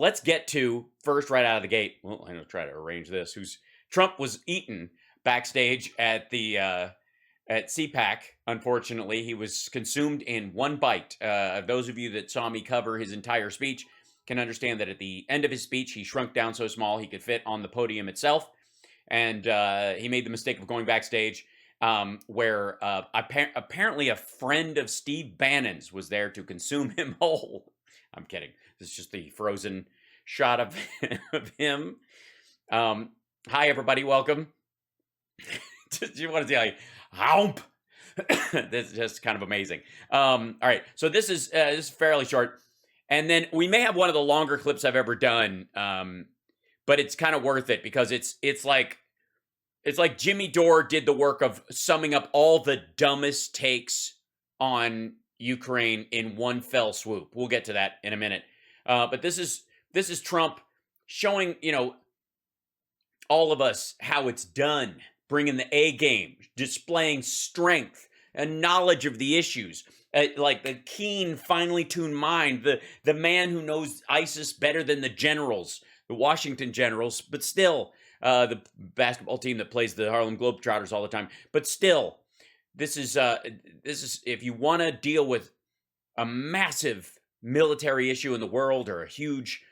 let's get to first right out of the gate. Well, I'm gonna try to arrange this. Trump was eaten backstage at the at CPAC. Unfortunately, he was consumed in one bite. Those of you that saw me cover his entire speech can understand that at the end of his speech, he shrunk down so small he could fit on the podium itself, and he made the mistake of going backstage. Where apparently a friend of Steve Bannon's was there to consume him whole. I'm kidding. This is just the frozen shot of him. Hi, everybody. Welcome. Just you want to tell you, hump. This is just kind of amazing. All right. So this is fairly short. And then we may have one of the longer clips I've ever done. But it's kind of worth it because it's like Jimmy Dore did the work of summing up all the dumbest takes on Ukraine in one fell swoop. We'll get to that in a minute. But this is Trump showing, all of us how it's done, bringing the A game, displaying strength and knowledge of the issues, like the keen, finely tuned mind, the man who knows ISIS better than the generals, the Washington Generals, but still, the basketball team that plays the Harlem Globetrotters all the time. But still, this is if you want to deal with a massive military issue in the world or a huge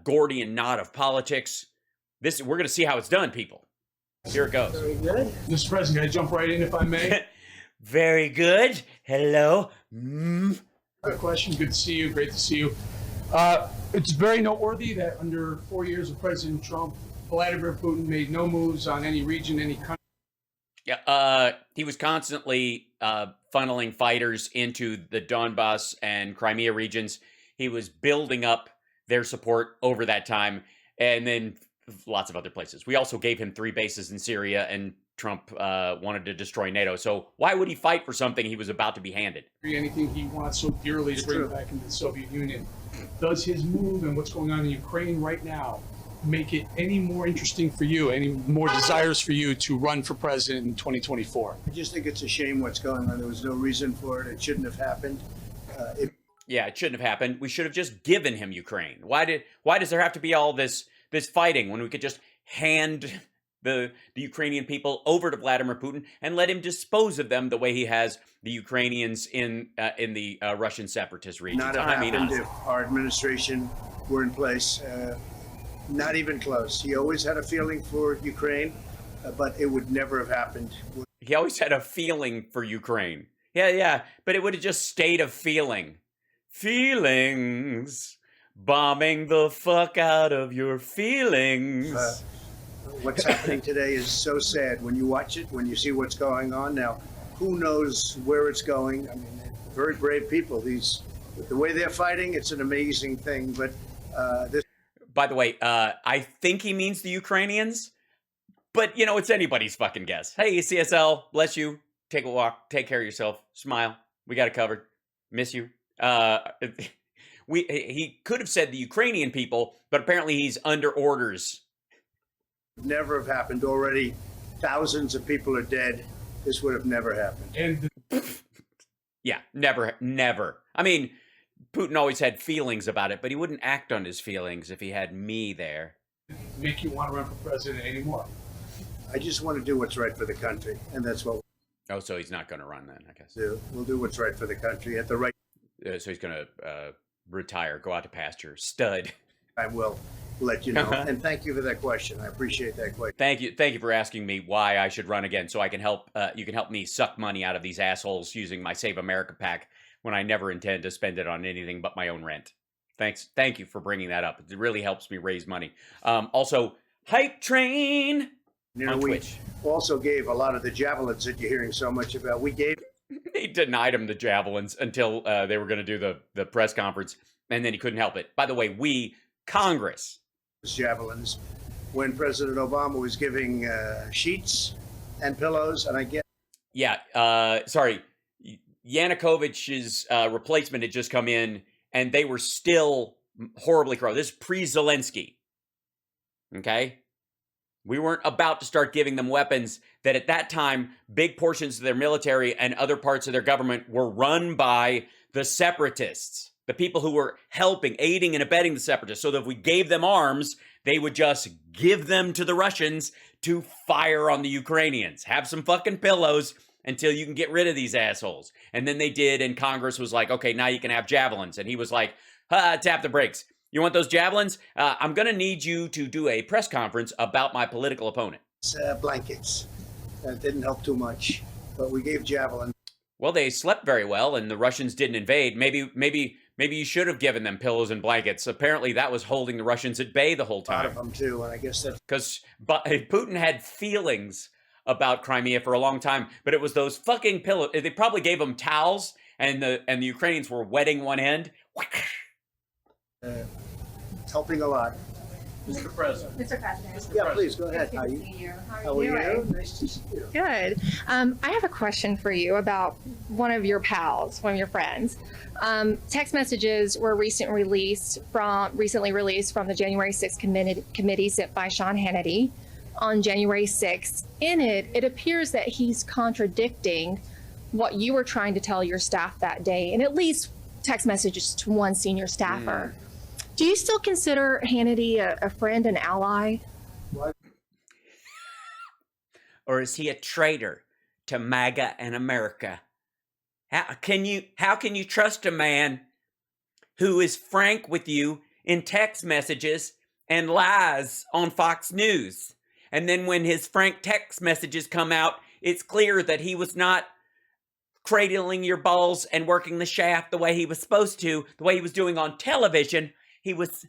Gordian knot of politics, we're going to see how it's done, people. Here it goes. Very good. Mr. President, can I jump right in if I may? Very good. Hello. Quick question. Good to see you. Great to see you. It's very noteworthy that under 4 years of President Trump, Vladimir Putin made no moves on any region, any country. Yeah, he was constantly funneling fighters into the Donbass and Crimea regions. He was building up their support over that time, and then lots of other places. We also gave him 3 bases in Syria, and Trump wanted to destroy NATO. So why would he fight for something he was about to be handed? Anything he wants so dearly to bring back into the Soviet Union. Does his move and what's going on in Ukraine right now make it any more interesting for you, any more desires for you to run for president in 2024? I just think it's a shame what's going on. There was no reason for it. It shouldn't have happened. Yeah, it shouldn't have happened. We should have just given him Ukraine. Why does there have to be all this fighting when we could just hand the Ukrainian people over to Vladimir Putin and let him dispose of them the way he has the Ukrainians in the Russian separatist regions? Not have happened if our administration were in place. Not even close. He always had a feeling for Ukraine, but it would never have happened. He always had a feeling for Ukraine. Yeah, but it would have just stayed a feeling. Feelings. Bombing the fuck out of your feelings. What's happening today is so sad when you watch it, when you see what's going on. Now, who knows where it's going? I mean, they're very brave people. The way they're fighting, it's an amazing thing. But this. By the way, I think he means the Ukrainians, but it's anybody's fucking guess. Hey, CSL, bless you. Take a walk. Take care of yourself. Smile. We got it covered. Miss you. He could have said the Ukrainian people, but apparently he's under orders. Never have happened. Already thousands of people are dead. This would have never happened. And yeah, never. I mean, Putin always had feelings about it, but he wouldn't act on his feelings if he had me there. Make you want to run for president anymore? I just want to do what's right for the country, and that's what. Oh, so he's not going to run then, I guess. We'll do what's right for the country at the right. So he's going to retire, go out to pasture, stud. I will let you know. And thank you for that question. I appreciate that question. Thank you for asking me why I should run again, so I can help. You can help me suck money out of these assholes using my Save America PAC when I never intend to spend it on anything but my own rent. Thank you for bringing that up. It really helps me raise money. Also, Hype Train on Twitch. We also gave a lot of the javelins that you're hearing so much about. We gave. He denied him the javelins until they were going to do the press conference, and then he couldn't help it. By the way, Congress. Javelins when President Obama was giving sheets and pillows, and I get. Yeah, sorry. Yanukovych's replacement had just come in, and they were still horribly corrupt. This is pre-Zelensky. Okay? We weren't about to start giving them weapons that at that time, big portions of their military and other parts of their government were run by the separatists. the people who were helping, aiding and abetting the separatists, so that if we gave them arms, they would just give them to the Russians to fire on the Ukrainians. Have some fucking pillows until you can get rid of these assholes. And then they did, and Congress was like, okay, now you can have javelins. And he was like, tap the brakes. You want those javelins? I'm going to need you to do a press conference about my political opponent. Blankets. That didn't help too much, but we gave javelin. Well, they slept very well, and the Russians didn't invade. Maybe you should have given them pillows and blankets. Apparently, that was holding the Russians at bay the whole A lot time. of them too, and I guess that's Because Putin had feelings about Crimea for a long time, but it was those fucking pillows. They probably gave them towels, and the Ukrainians were wetting one end. helping a lot. Mr. President. Mr. President. Yeah, please, go ahead. Good How to you? see you. How are you? Nice to see you. Good. I have a question for you about one of your pals, one of your friends. Text messages were recently released from the January 6th committee sent by Sean Hannity on January 6th. In it, it appears that he's contradicting what you were trying to tell your staff that day, and at least text messages to one senior staffer. Do you still consider Hannity a friend and ally? Or is he a traitor to MAGA and America? How can you trust a man who is frank with you in text messages and lies on Fox News? And then when his frank text messages come out, it's clear that he was not cradling your balls and working the shaft the way he was supposed to, the way he was doing on television. He was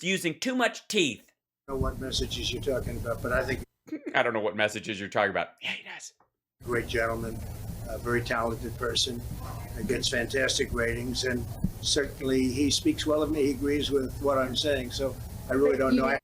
using too much teeth. I don't know what messages you're talking about, but I think I don't know what messages you're talking about. Yeah, he does. a great gentleman, a very talented person, gets fantastic ratings, and certainly he speaks well of me. He agrees with what I'm saying, so I really don't know.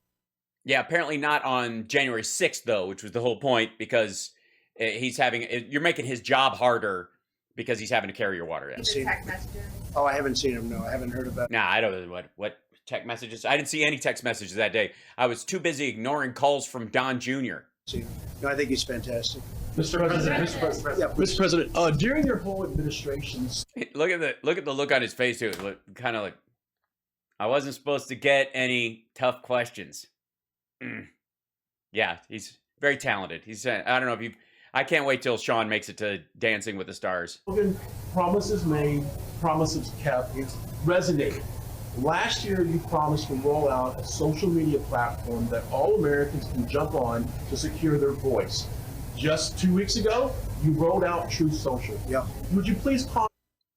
Yeah, apparently not on January 6th, though, which was the whole point, because you're making his job harder because he's having to carry your water. Text messages. Oh, I haven't seen him. No, I haven't heard about it. Nah, I don't know what text messages. I didn't see any text messages that day. I was too busy ignoring calls from Don Jr. No, I think he's fantastic. Mr. President. Mr. President. Yeah, Mr. President, during your whole administration's Look at the look on his face too. Kind of like, I wasn't supposed to get any tough questions. Yeah, he's very talented. I don't know if I can't wait till Sean makes it to Dancing with the Stars. promises made, promises kept, resonated. Last year, you promised to roll out a social media platform that all Americans can jump on to secure their voice. Just 2 weeks ago, you rolled out True Social. Yeah. Would you please comment?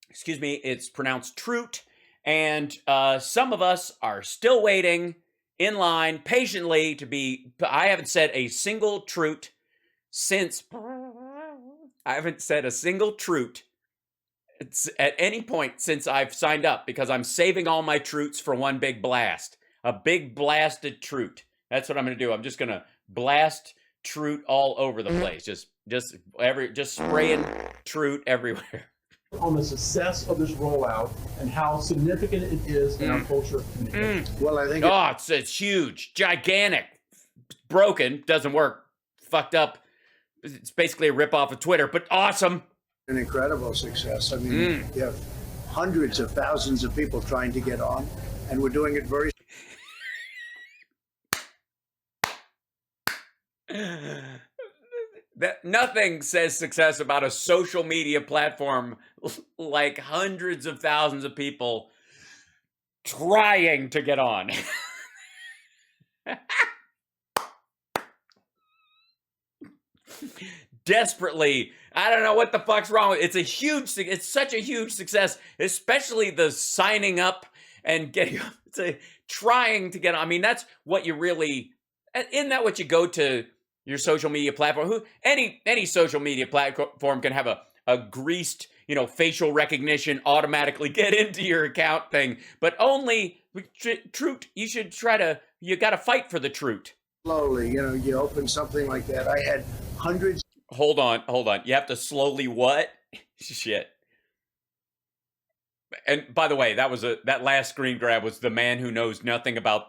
Excuse me, it's pronounced Troot, and some of us are still waiting in line patiently to be. I haven't said a single Troot since. I haven't said a single Troot at any point since I've signed up, because I'm saving all my Troots for one big blast. A big blasted Troot. That's what I'm going to do. I'm just going to blast Troot all over the place. Just spraying Troot everywhere. On the success of this rollout and how significant it is in our culture of communication. Well, I think Oh, it's huge, gigantic, broken, doesn't work, fucked up. It's basically a ripoff of Twitter, but awesome. an incredible success. I mean, you have hundreds of thousands of people trying to get on, and we're doing it very. That nothing says success about a social media platform like hundreds of thousands of people trying to get on. Desperately, I don't know what the fuck's wrong with it. It's such a huge success, especially the signing up and getting trying to get on. I mean, that's what you really, isn't that what you go to your social media platform? Any social media platform can have a greased, facial recognition automatically get into your account thing, but only truth. You got to fight for the truth. Slowly, you open something like that. I had hundreds. Hold on. You have to slowly what? Shit. And by the way, that last screen grab was the man who knows nothing about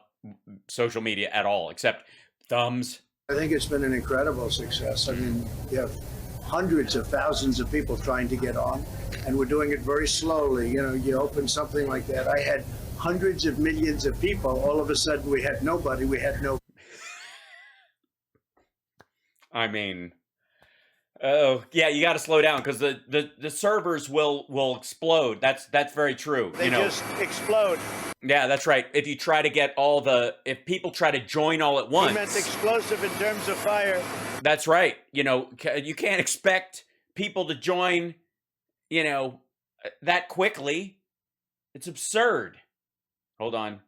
social media at all, except thumbs. I think it's been an incredible success. I mean, you have hundreds of thousands of people trying to get on, and we're doing it very slowly. You know, you open something like that. I had hundreds of millions of people. All of a sudden, we had nobody. We had no. I mean, oh yeah, you got to slow down because the servers will explode. That's very true. They just explode. Yeah, that's right. If you try to get if people try to join all at once. He meant explosive in terms of fire. That's right. You know, you can't expect people to join, you know, that quickly. It's absurd. Hold on.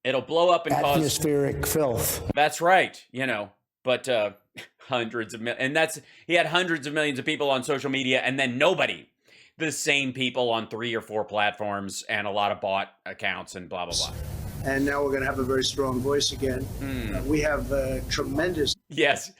It'll blow up and cause atmospheric filth. That's right. You know, but hundreds of millions, and he had hundreds of millions of people on social media, and then nobody. The same people on 3 or 4 platforms and a lot of bot accounts and blah, blah, blah. And now we're going to have a very strong voice again. We have tremendous. Yes.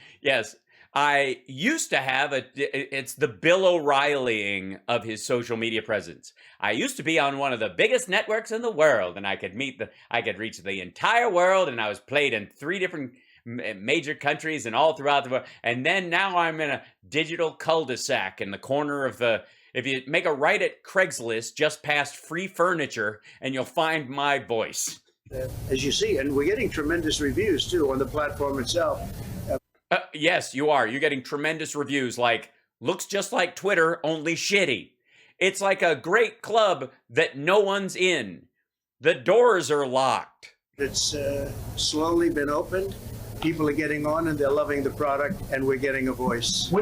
I used to have it's the Bill O'Reillying of his social media presence. I used to be on one of the biggest networks in the world, and I could reach the entire world, and I was played in 3 different major countries and all throughout the world. And then now I'm in a digital cul-de-sac in the corner of if you make a right at Craigslist just past free furniture, and you'll find my voice. As you see, and we're getting tremendous reviews too on the platform itself. Yes, you are. You're getting tremendous reviews like, looks just like Twitter, only shitty. It's like a great club that no one's in. The doors are locked. It's slowly been opened. People are getting on and they're loving the product, and we're getting a voice.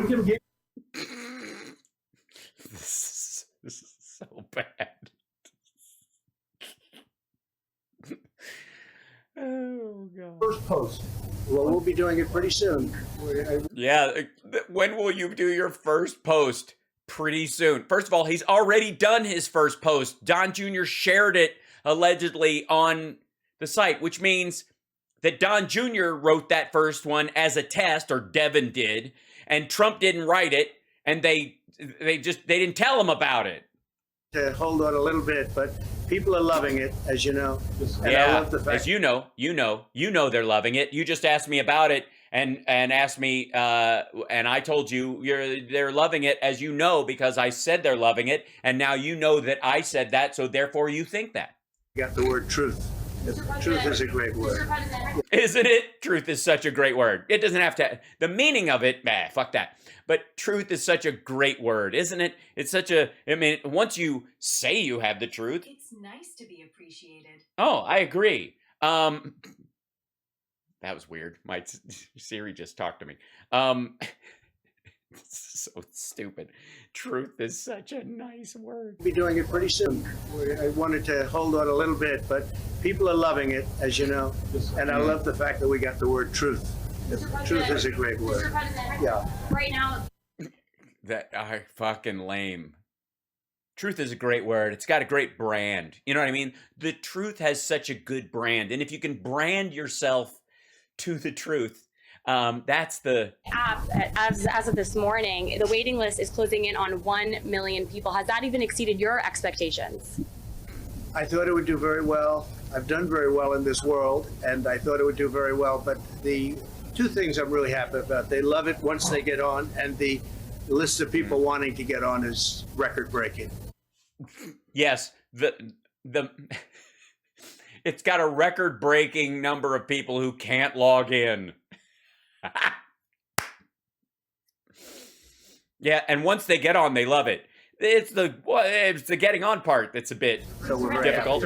This is so bad. Oh, God. First post. Well, we'll be doing it pretty soon. Yeah, when will you do your first post? Pretty soon. First of all, he's already done his first post. Don Jr. shared it allegedly on the site, which means that Don Jr. wrote that first one as a test, or Devin did, and Trump didn't write it, and they didn't tell him about it. To hold on a little bit, but people are loving it, as you know. And yeah, I love the fact as you know they're loving it. You just asked me about it and asked me, and I told you they're loving it, as you know, because I said they're loving it, and now you know that I said that, so therefore you think that. you got the word truth. Truth is a great word. Isn't it? Truth is such a great word. It doesn't have to, the meaning of it, fuck that. But truth is such a great word, isn't it? It's such a, I mean, once you say you have the truth. It's nice to be appreciated. Oh, I agree. That was weird. My Siri just talked to me. So stupid. Truth is such a nice word. We'll be doing it pretty soon. I wanted to hold on a little bit, but people are loving it, as you know. And I love the fact that we got the word truth. Truth is a great word. Yeah. Right now. That fucking lame. Truth is a great word. It's got a great brand. You know what I mean? The truth has such a good brand. And if you can brand yourself to the truth, that's the as of this morning, the waiting list is closing in on 1 million people. Has that even exceeded your expectations? I thought it would do very well. I've done very well in this world, and I thought it would do very well. But the 2 things I'm really happy about: they love it once they get on, and the list of people wanting to get on is record-breaking. Yes, the it's got a record-breaking number of people who can't log in. Yeah, and once they get on, they love it. It's the getting on part that's a bit difficult.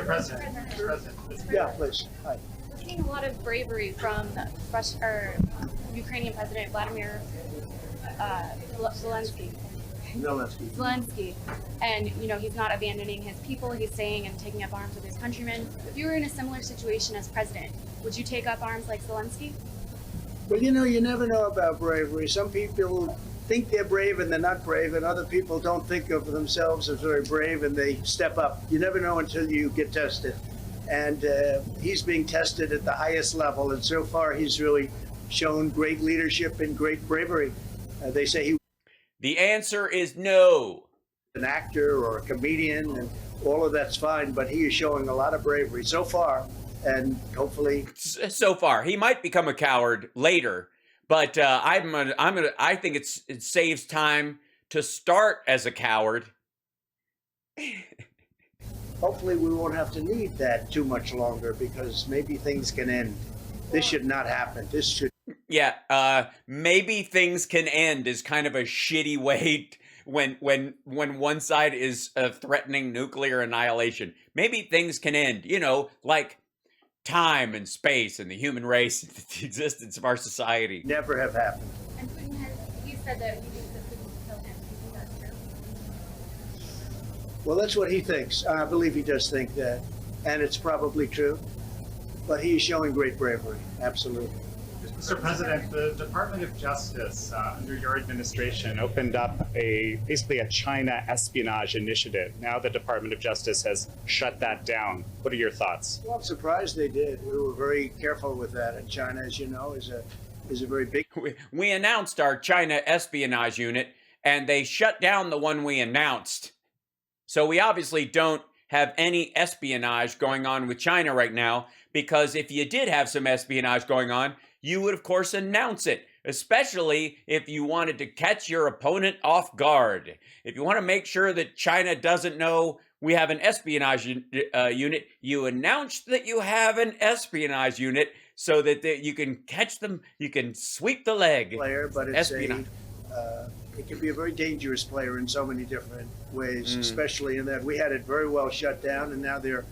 Yeah, please. Hi. We're seeing a lot of bravery from Ukrainian President Vladimir Zelensky. And, you know, he's not abandoning his people, he's staying and taking up arms with his countrymen. If you were in a similar situation as president, would you take up arms like Zelensky? Well, you know, you never know about bravery. Some people think they're brave and they're not brave, and other people don't think of themselves as very brave and they step up. You never know until you get tested. And he's being tested at the highest level, and so far he's really shown great leadership and great bravery. They say he The answer is no. an actor or a comedian, and all of that's fine, but he is showing a lot of bravery so far, and hopefully. So far, he might become a coward later, But I think it saves time to start as a coward. Hopefully, we won't have to need that too much longer because maybe things can end. This should not happen. This should. Yeah, maybe things can end is kind of a shitty way when one side is threatening nuclear annihilation. Maybe things can end, you know, like time and space and the human race and the existence of our society. Never have happened. And Putin he said that he thinks that Putin will kill him. Do you think that's true? Well, that's what he thinks. I believe he does think that, and it's probably true. But he is showing great bravery. Absolutely. Mr. President, the Department of Justice under your administration opened up basically a China espionage initiative. Now the Department of Justice has shut that down. What are your thoughts? Well, I'm surprised they did. We were very careful with that. And China, as you know, is a very big. We announced our China espionage unit, and they shut down the one we announced. So we obviously don't have any espionage going on with China right now, because if you did have some espionage going on, you would, of course, announce it, especially if you wanted to catch your opponent off guard. If you want to make sure that China doesn't know we have an espionage unit, you announce that you have an espionage unit so that you can catch them, you can sweep the leg. Player, but it's it can be a very dangerous player in so many different ways, especially in that we had it very well shut down, and now they're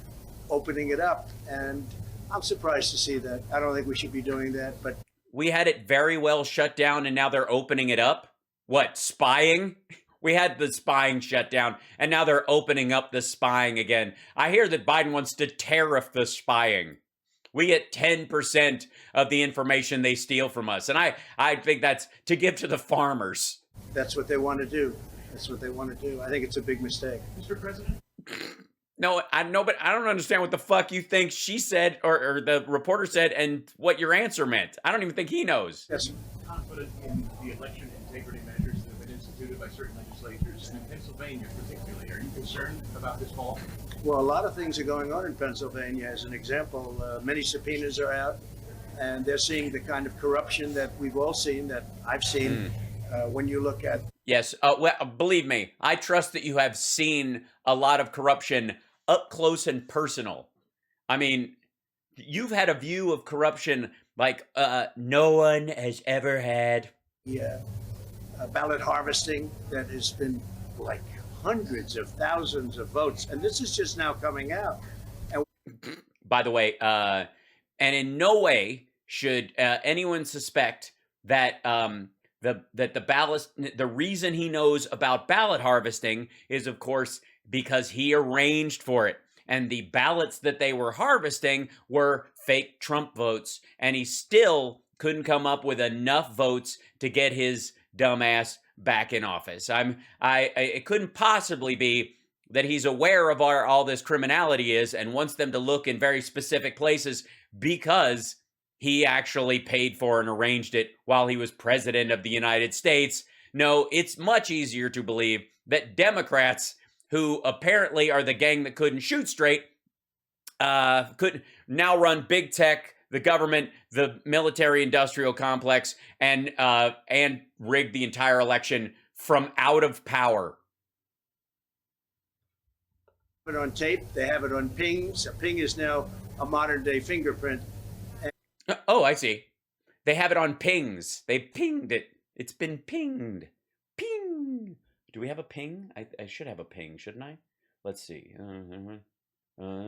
opening it up. And I'm surprised to see that. I don't think we should be doing that, but we had it very well shut down, and now they're opening it up. What, spying? We had the spying shut down, and now they're opening up the spying again. I hear that Biden wants to tariff the spying. We get 10% of the information they steal from us, and I think that's to give to the farmers. that's what they want to do. That's what they want to do. I think it's a big mistake. Mr. President? No, I know, but I don't understand what the fuck you think she said or the reporter said and what your answer meant. I don't even think he knows. Yes. Confident in the election integrity measures that have been instituted by certain legislatures, and in Pennsylvania particularly. Are you concerned about this fall? Well, a lot of things are going on in Pennsylvania. As an example, many subpoenas are out, and they're seeing the kind of corruption that we've all seen, that I've seen. When you look at. Yes, well, believe me, I trust that you have seen a lot of corruption up close and personal. I mean, you've had a view of corruption like no one has ever had. Yeah, ballot harvesting that has been like hundreds of thousands of votes, and this is just now coming out. And by the way, and in no way should anyone suspect that the reason he knows about ballot harvesting is, of course, because he arranged for it. And the ballots that they were harvesting were fake Trump votes, and he still couldn't come up with enough votes to get his dumbass back in office. It couldn't possibly be that he's aware of all this criminality is and wants them to look in very specific places because he actually paid for and arranged it while he was president of the United States. No, it's much easier to believe that Democrats, who apparently are the gang that couldn't shoot straight, could now run big tech, the government, the military-industrial complex, and rig the entire election from out of power. it on tape. They have it on pings. A ping is now a modern-day fingerprint. Oh, I see. They have it on pings. They pinged it. It's been pinged. Ping. Do we have a ping? I should have a ping, shouldn't I? Let's see. Where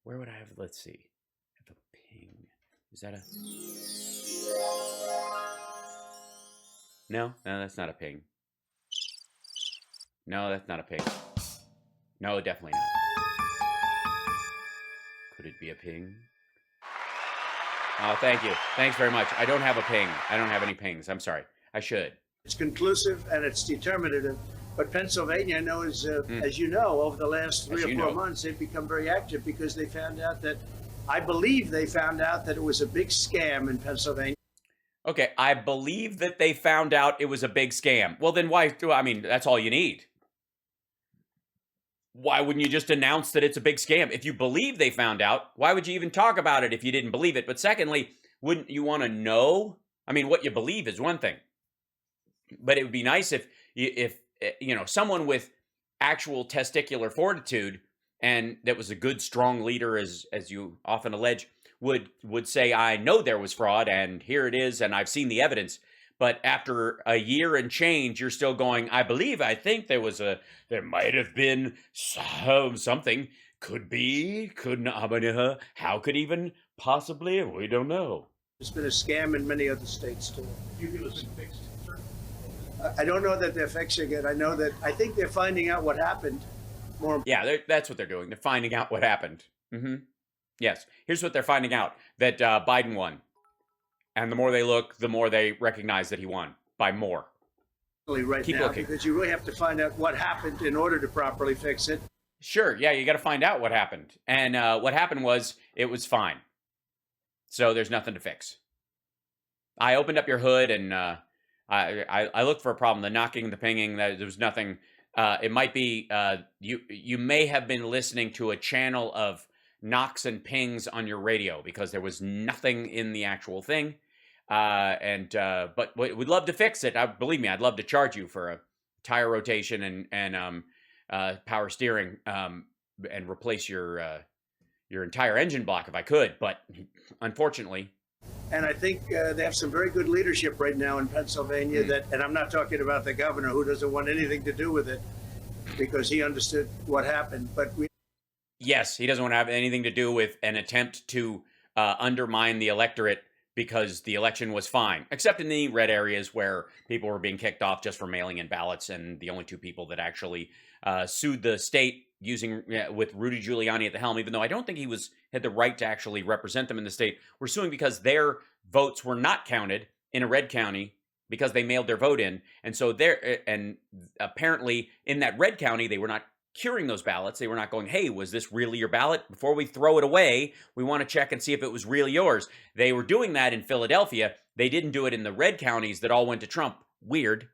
would I have? Let's see. I have a ping. Is that a? No, that's not a ping. No, that's not a ping. No, definitely not. Could it be a ping? Oh, thank you. Thanks very much. I don't have a ping. I don't have any pings. I'm sorry. I should. It's conclusive and it's determinative. But Pennsylvania knows, as you know, over the last 3 or 4 months, they've become very active because they found out that, I believe they found out that it was a big scam in Pennsylvania. Okay, I believe that they found out it was a big scam. Well, then why do I mean, that's all you need. why wouldn't you just announce that it's a big scam? If you believe they found out, why would you even talk about it if you didn't believe it? But secondly, wouldn't you want to know? I mean, what you believe is one thing, but it would be nice if someone with actual testicular fortitude and that was a good, strong leader, as you often allege, would say, I know there was fraud and here it is and I've seen the evidence. But after a year and change, you're still going, I think there might have been something, could be, could not, how could even possibly, we don't know. It's been a scam in many other states too. Do you feel it's been fixed, sir? I don't know that they're fixing it. I think they're finding out what happened. Yeah, that's what they're doing. They're finding out what happened. Yes. Here's what they're finding out, that Biden won. And the more they look, the more they recognize that he won by more. Right Keep now, looking. because you really have to find out what happened in order to properly fix it. Sure. Yeah, you got to find out what happened. And what happened was it was fine. So there's nothing to fix. I opened up your hood and I looked for a problem. The knocking, the pinging, there was nothing. It might be you may have been listening to a channel of knocks and pings on your radio because there was nothing in the actual thing. But we'd love to fix it. Believe me, I'd love to charge you for a tire rotation and power steering and replace your entire engine block if I could. But unfortunately. And I think they have some very good leadership right now in Pennsylvania and I'm not talking about the governor who doesn't want anything to do with it because he understood what happened. But yes, he doesn't want to have anything to do with an attempt to undermine the electorate because the election was fine, except in the red areas where people were being kicked off just for mailing in ballots. And the only two people that actually sued the state with Rudy Giuliani at the helm, even though I don't think he had the right to actually represent them in the state, were suing because their votes were not counted in a red county because they mailed their vote in. And so apparently in that red county, they were not curing those ballots. They were not going, hey, was this really your ballot? Before we throw it away, we want to check and see if it was really yours. They were doing that in Philadelphia. They didn't do it in the red counties that all went to Trump. Weird.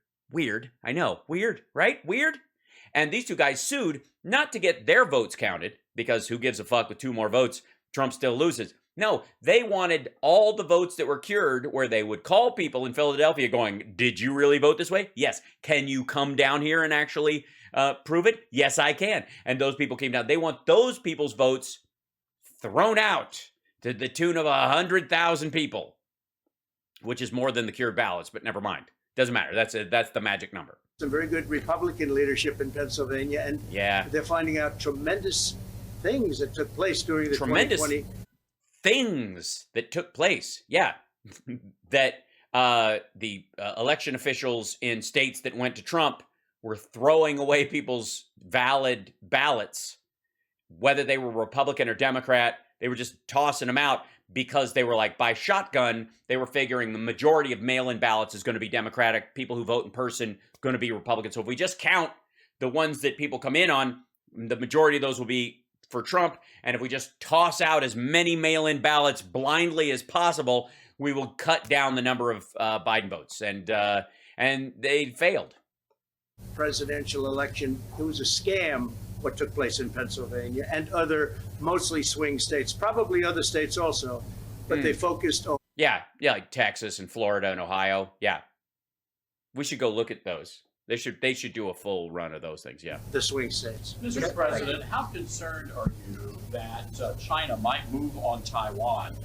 I know. Weird, right? Weird. And these two guys sued not to get their votes counted, because who gives a fuck with 2 more votes? Trump still loses. No, they wanted all the votes that were cured, where they would call people in Philadelphia going, did you really vote this way? Yes. Can you come down here and actually prove it? Yes, I can. And those people came down. They want those people's votes thrown out to the tune of 100,000 people, which is more than the cured ballots, but never mind. Doesn't matter. That's the magic number. Some very good Republican leadership in Pennsylvania, and they're finding out tremendous things that took place during the 2020. Things that took place. Yeah. That the election officials in states that went to Trump were throwing away people's valid ballots, whether they were Republican or Democrat. They were just tossing them out because they were like, by shotgun, they were figuring the majority of mail-in ballots is going to be Democratic. People who vote in person going to be Republican. So if we just count the ones that people come in on, the majority of those will be for Trump. And if we just toss out as many mail-in ballots blindly as possible, we will cut down the number of Biden votes. And they failed. Presidential election, it was a scam what took place in Pennsylvania and other mostly swing states, probably other states also, but they focused on like Texas and Florida and Ohio. Yeah, we should go look at those. They should do a full run of those things. Yeah, the swing states. Mr. President, how concerned are you that China might move on Taiwan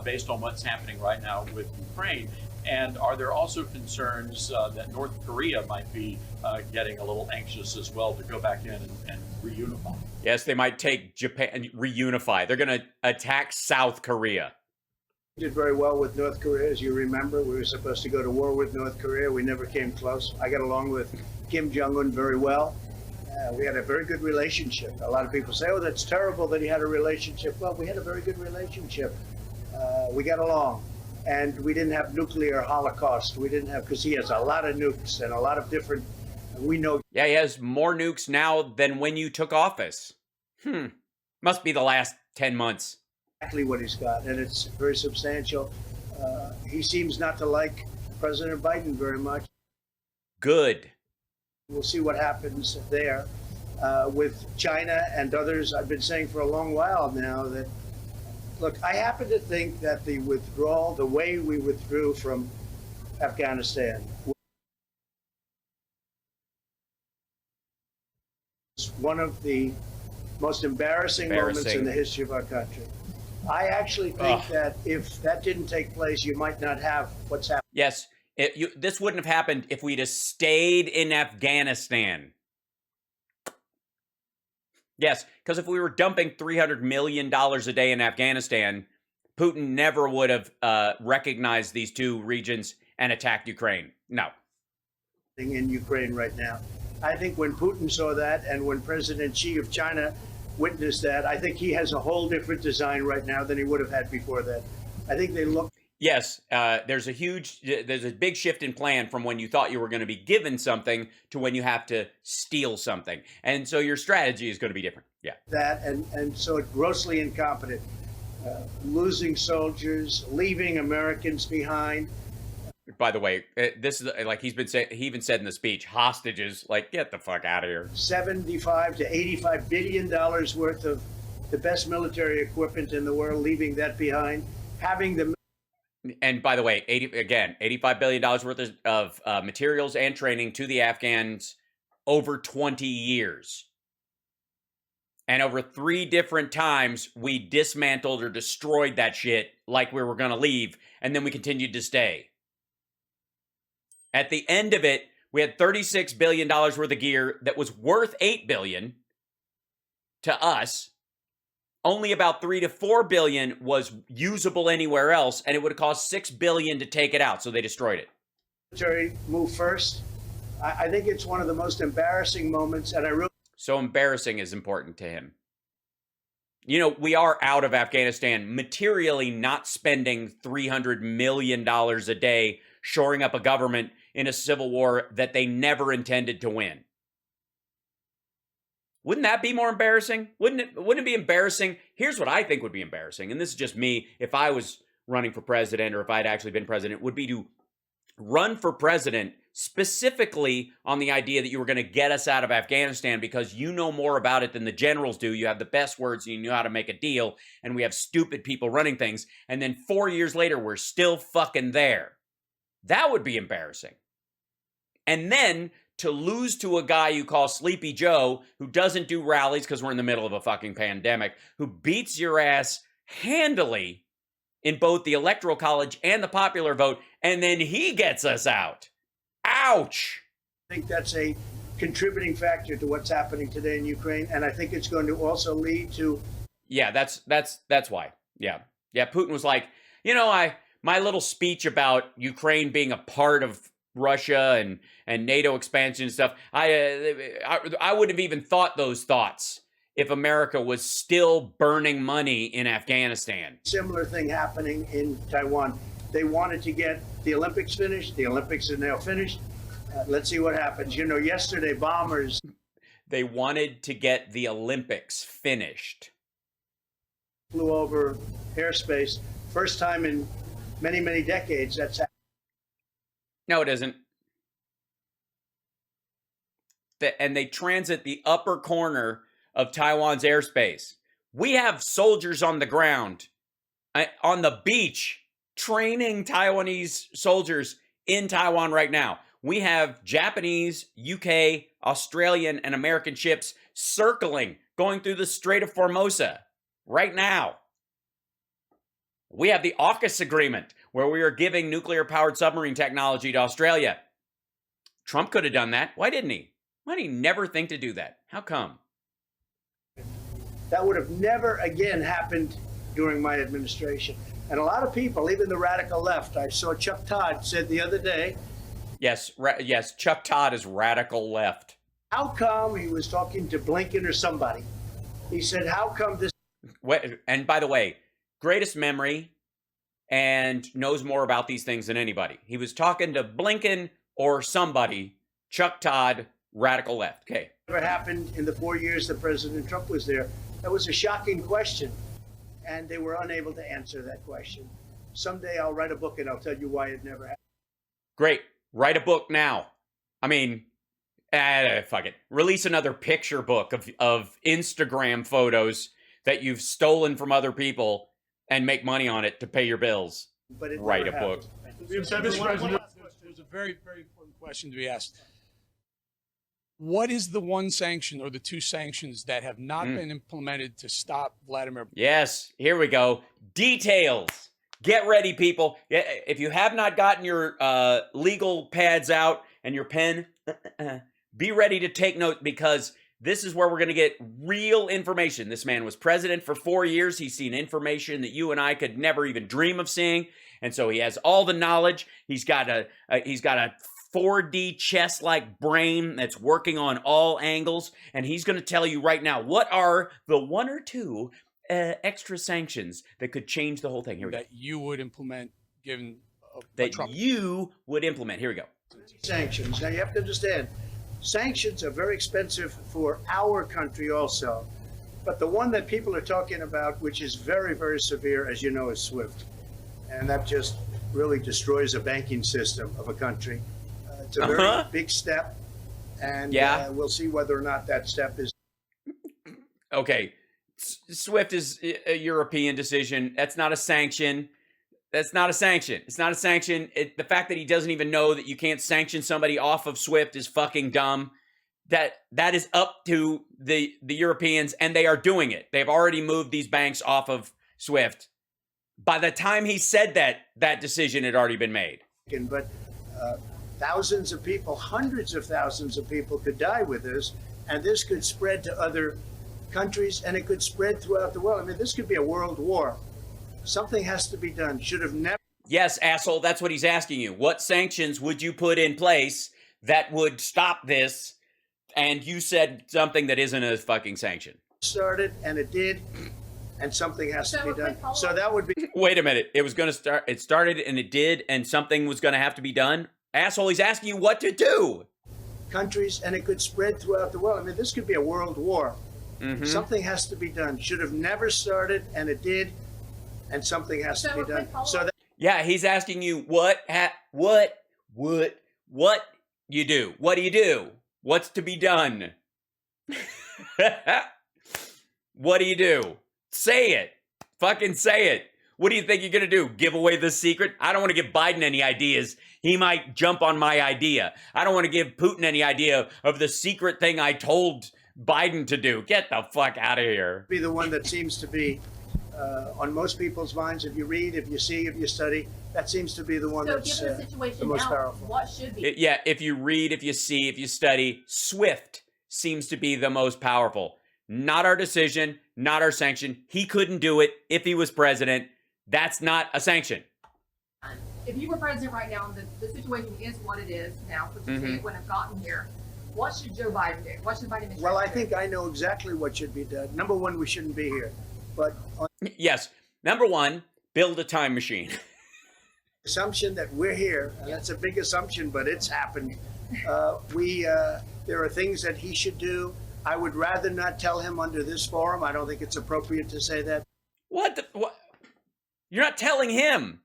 based on what's happening right now with Ukraine? And are there also concerns that North Korea might be getting a little anxious as well to go back in and reunify? Yes, they might take Japan and reunify. They're going to attack South Korea. We did very well with North Korea, as you remember. We were supposed to go to war with North Korea. We never came close. I got along with Kim Jong-un very well. We had a very good relationship. A lot of people say, oh, that's terrible that he had a relationship. Well, we had a very good relationship. We got along. And we didn't have nuclear holocaust. We didn't have, because he has a lot of nukes and a lot of different, we know. Yeah, he has more nukes now than when you took office. Must be the last 10 months. Exactly what he's got, and it's very substantial. He seems not to like President Biden very much. Good. We'll see what happens there. with China and others. I've been saying for a long while now that, look, I happen to think that the withdrawal, the way we withdrew from Afghanistan, was one of the most embarrassing moments in the history of our country. I actually think that if that didn't take place, you might not have what's happened. Yes, this wouldn't have happened if we'd have stayed in Afghanistan. Yes, because if we were dumping $300 million a day in Afghanistan, Putin never would have recognized these two regions and attacked Ukraine. No. In Ukraine right now. I think when Putin saw that and when President Xi of China witnessed that, I think he has a whole different design right now than he would have had before that. I think they look. Yes, there's a big shift in plan from when you thought you were going to be given something to when you have to steal something. And so your strategy is going to be different. Yeah. That and so it's grossly incompetent. Losing soldiers, leaving Americans behind. By the way, this is like he even said in the speech, hostages, like, get the fuck out of here. 75 to 85 billion dollars worth of the best military equipment in the world, leaving that behind, having the. And by the way, $85 billion worth of materials and training to the Afghans over 20 years. And over 3 different times, we dismantled or destroyed that shit like we were going to leave, and then we continued to stay. At the end of it, we had $36 billion worth of gear that was worth $8 billion to us. Only about $3 to $4 billion was usable anywhere else, and it would have cost $6 billion to take it out, so they destroyed it. Military move first. I think it's one of the most embarrassing moments, and I really. So embarrassing is important to him. You know, we are out of Afghanistan, materially not spending $300 million a day shoring up a government in a civil war that they never intended to win. Wouldn't that be more embarrassing? Wouldn't it be embarrassing? Here's what I think would be embarrassing, and this is just me, if I was running for president or if I'd actually been president, would be to run for president specifically on the idea that you were going to get us out of Afghanistan because you know more about it than the generals do. You have the best words and you know how to make a deal, and we have stupid people running things, and then 4 years later, we're still fucking there. That would be embarrassing. And then to lose to a guy you call Sleepy Joe, who doesn't do rallies because we're in the middle of a fucking pandemic, who beats your ass handily in both the Electoral College and the popular vote, and then he gets us out. Ouch! I think that's a contributing factor to what's happening today in Ukraine, and I think it's going to also lead to. Yeah, that's why. Yeah, Putin was like, you know, my little speech about Ukraine being a part of Russia and NATO expansion and stuff, I wouldn't have even thought those thoughts if America was still burning money in Afghanistan. Similar thing happening in Taiwan. They wanted to get the Olympics finished. The Olympics are now finished. Let's see what happens. You know, yesterday bombers. They wanted to get the Olympics finished. Flew over airspace. First time in many, many decades that's happened. No, it isn't. And they transit the upper corner of Taiwan's airspace. We have soldiers on the ground, on the beach, training Taiwanese soldiers in Taiwan right now. We have Japanese, UK, Australian, and American ships circling, going through the Strait of Formosa right now. We have the AUKUS agreement, where we are giving nuclear-powered submarine technology to Australia. Trump could have done that. Why didn't he? Why did he never think to do that? How come? That would have never again happened during my administration. And a lot of people, even the radical left, I saw Chuck Todd said the other day. Yes, Chuck Todd is radical left. How come, he was talking to Blinken or somebody, he said, how come this. And by the way, greatest memory and knows more about these things than anybody. He was talking to Blinken or somebody, Chuck Todd, radical left. Okay. Never happened in the 4 years that President Trump was there. That was a shocking question, and they were unable to answer that question. Someday I'll write a book and I'll tell you why it never happened. Great. Write a book now. I mean, Fuck it. Release another picture book of Instagram photos that you've stolen from other people and make money on it to pay your bills. But it Write a never book. happened. Mr. President, there's a very, very important question to be asked. What is the one sanction or the two sanctions that have not been implemented to stop Vladimir? Yes, here we go. Details. Get ready, people. If you have not gotten your legal pads out and your pen, be ready to take note, because this is where we're going to get real information. This man was president for 4 years. He's seen information that you and I could never even dream of seeing. And so he has all the knowledge. He's got a 4D chess-like brain that's working on all angles. And he's going to tell you right now, what are the one or two extra sanctions that could change the whole thing. Here we go. That you would implement, given That Trump. you would implement. Here we go. Sanctions. Now you have to understand, sanctions are very expensive for our country also. But the one that people are talking about, which is very, very severe, as you know, is SWIFT. And that just really destroys a banking system of a country. It's a very big step. And we'll see whether or not that step is. Okay. SWIFT is a European decision. That's not a sanction. That's not a sanction. It's not a sanction. The fact that he doesn't even know that you can't sanction somebody off of SWIFT is fucking dumb. That is up to the Europeans, and they are doing it. They've already moved these banks off of SWIFT. By the time he said that decision had already been made. But thousands of people, hundreds of thousands of people could die with this, and this could spread to other countries, and it could spread throughout the world. I mean, this could be a world war. Something has to be done. Should have never. Yes, asshole, that's what he's asking you. What sanctions would you put in place that would stop this? And you said something that isn't a fucking sanction. Started, and it did, and something has to be done. So that would be. Wait a minute. It was going to start. It started, and it did, and something was going to have to be done. Asshole, he's asking you what to do. Countries, and it could spread throughout the world. I mean, this could be a world war. Mm-hmm. Something has to be done. Should have never started, and it did, and something has to be done. So that. Yeah, he's asking you what you do. What do you do? What's to be done? What do you do? Say it. Fucking say it. What do you think you're going to do? Give away the secret? I don't want to give Biden any ideas. He might jump on my idea. I don't want to give Putin any idea of the secret thing I told Biden to do. Get the fuck out of here. Be the one that seems to be on most people's minds. If you read, if you see, if you study, that seems to be the one that's given the situation the most now, powerful. what should be? Yeah, if you read, if you see, if you study, SWIFT seems to be the most powerful. Not our decision, not our sanction. He couldn't do it if he was president. That's not a sanction. If you were president right now, and the situation is what it is now, which you say it wouldn't have gotten here, what should Joe Biden do? What should Biden administration Well, I do? think I know exactly what should be done. Number one, we shouldn't be here. But on Yes. Number one, build a time machine. the assumption that we're here, and that's a big assumption, but it's happened. There are things that he should do. I would rather not tell him under this forum. I don't think it's appropriate to say that. What? You're not telling him.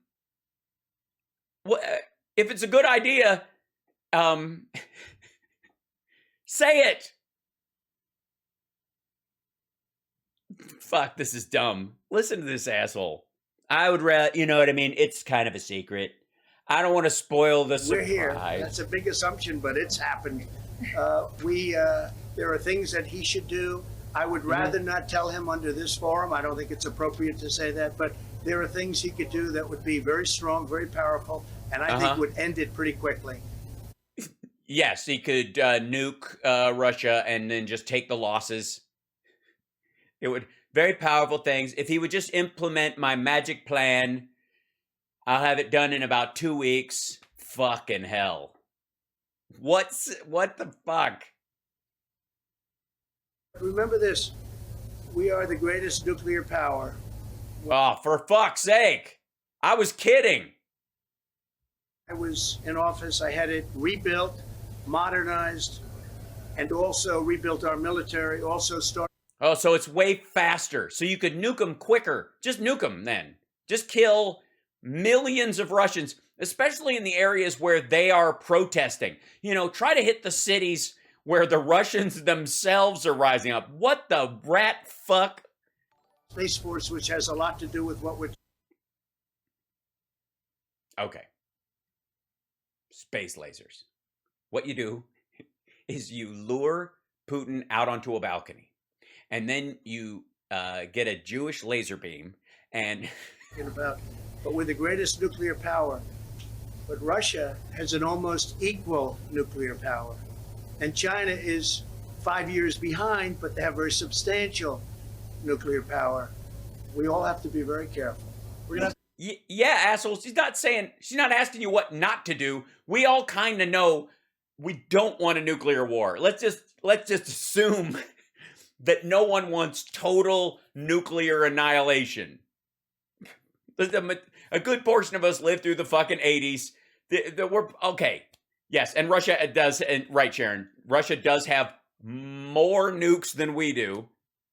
What? If it's a good idea, say it. Fuck, this is dumb. Listen to this asshole. I would rather, you know what I mean? It's kind of a secret. I don't want to spoil the surprise. We're here. That's a big assumption, but it's happened. There are things that he should do. I would rather not tell him under this forum. I don't think it's appropriate to say that, but there are things he could do that would be very strong, very powerful, and I think would end it pretty quickly. Yes, he could nuke Russia and then just take the losses. It would, very powerful things. If he would just implement my magic plan, I'll have it done in about 2 weeks. Fucking hell. What the fuck? Remember this, we are the greatest nuclear power. Oh, for fuck's sake. I was kidding. I was in office, I had it rebuilt, modernized, and also rebuilt our military, also started. Oh, so it's way faster. So you could nuke them quicker. Just nuke them then. Just kill millions of Russians, especially in the areas where they are protesting. You know, try to hit the cities where the Russians themselves are rising up. What the rat fuck? Space Force, which has a lot to do with what we're. Okay. Space lasers. What you do is you lure Putin out onto a balcony, and then you get a Jewish laser beam and About, but we're the greatest nuclear power. But Russia has an almost equal nuclear power. And China is 5 years behind, but they have very substantial nuclear power. We all have to be very careful. We're gonna yeah, assholes. She's not asking you what not to do. We all kind of know we don't want a nuclear war. Let's just assume that no one wants total nuclear annihilation. A good portion of us lived through the fucking 80s. We're okay. Yes, and Russia does, and right, Sharon. Russia does have more nukes than we do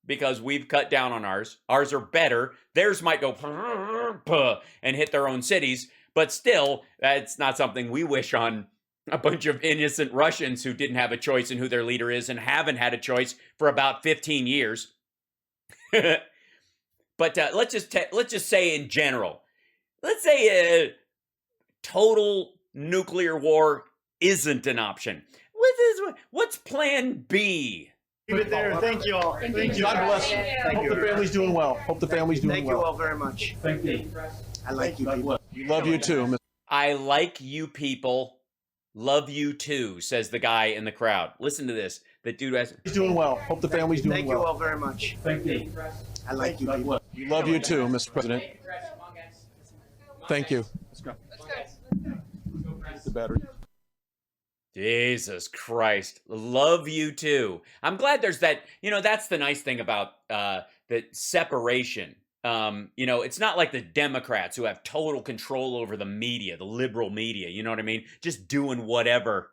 because we've cut down on ours. Ours are better. Theirs might go and hit their own cities, but still, that's not something we wish on a bunch of innocent Russians who didn't have a choice in who their leader is and haven't had a choice for about 15 years. But let's just say in general, let's say a total nuclear war isn't an option. What's Plan B? Leave it there. Thank you all. Thank you. God bless. Hope the family's doing well. Hope the family's doing Thank well. you all very much. Thank you. I like you people. We love you too, Mr. I like you people. Love you too, says the guy in the crowd. Listen to this. The dude has. He's doing well. Hope the family's doing Thank well. you all very much. Thank you. I like you people. We love you too, Mr. President. Thank you. Let's go. The battery. Jesus Christ. Love you too. I'm glad there's that, that's the nice thing about the separation. It's not like the Democrats who have total control over the media, the liberal media, you know what I mean? Just doing whatever.